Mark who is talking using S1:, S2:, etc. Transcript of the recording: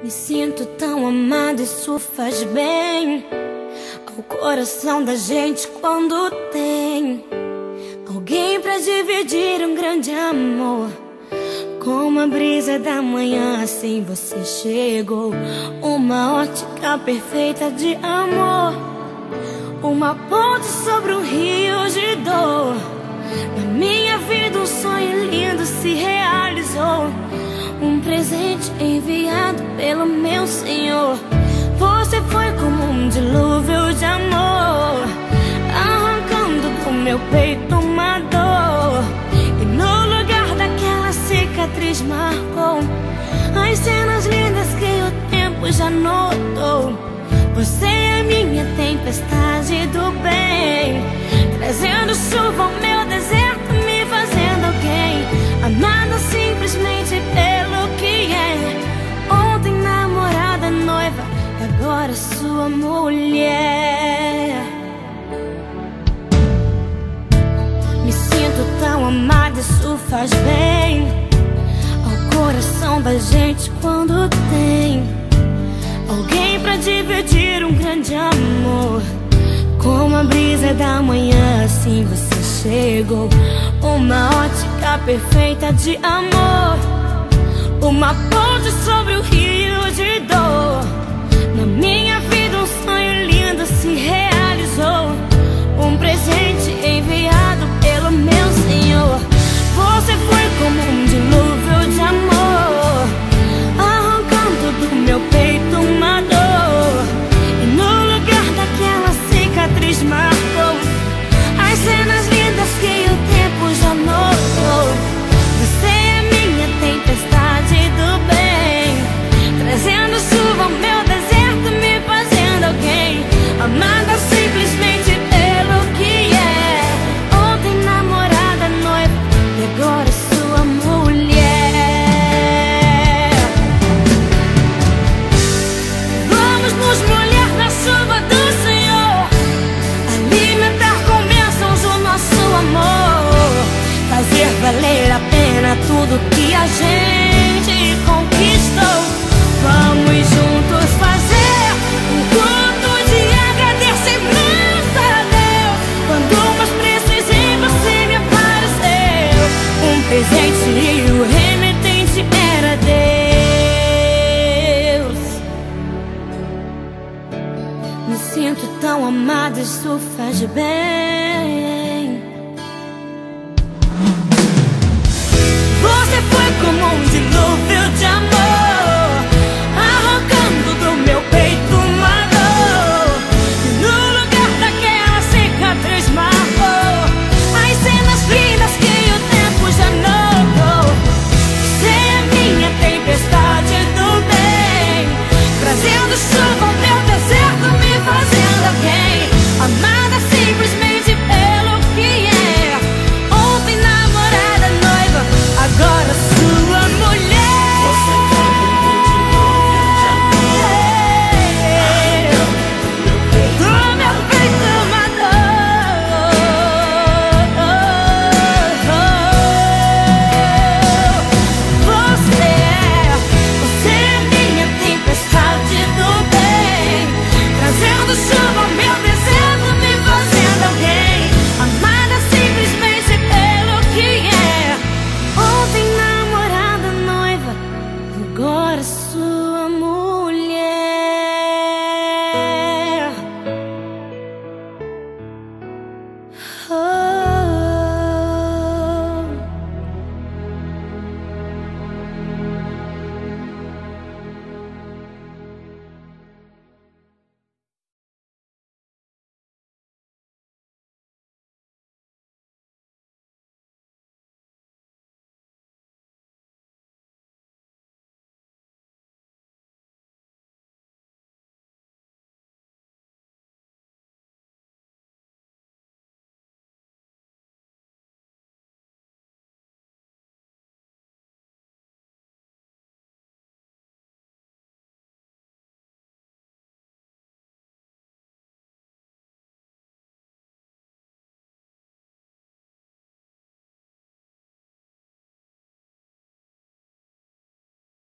S1: Me sinto tão amada, isso faz bem ao coração da gente quando tem alguém pra dividir um grande amor. Como a brisa da manhã, assim você chegou. Uma ótica perfeita de amor, uma ponte sobre um rio de dor. Na minha vida um sonho lindo se realizou, um presente enviado pelo meu Senhor. Você foi como um dilúvio de amor, arrancando do meu peito uma dor. E no lugar daquela cicatriz marcou as cenas lindas que o tempo já notou. Você é minha tempestade do bem, trazendo chuva ao meu deserto, me fazendo alguém amada simplesmente pelo que é. Ontem namorada, noiva, agora sua mulher. Me sinto tão amada, isso faz bem ao coração da gente quando tem alguém pra dividir um grande amor. Como a brisa da manhã, assim você chegou. Uma ótica perfeita de amor, uma ponte sobre o rio de dor. Na minha vida um sonho lindo se realizou, um presente enviado pelo meu Senhor. Você foi como um dilúvio de amor, arrancando do meu peito uma dor. E no lugar daquela cicatriz marcou as cenas lindas que o tempo já notou. Você é minha tempestade do bem, trazendo chuva ao meu deserto, me fazendo alguém amada simplesmente pelo que é. Ontem namorada, noiva, e agora sua mulher. Vamos nos molhar na chuva do Senhor, alimentar com bênçãos o nosso amor, fazer valer a pena tudo que a gente conquistou. Vamos juntos fazer um culto de agradecimento a Deus. Quando mais precisei você me apareceu, um presente e o remetente era Deus. Me sinto tão amada, isso faz bem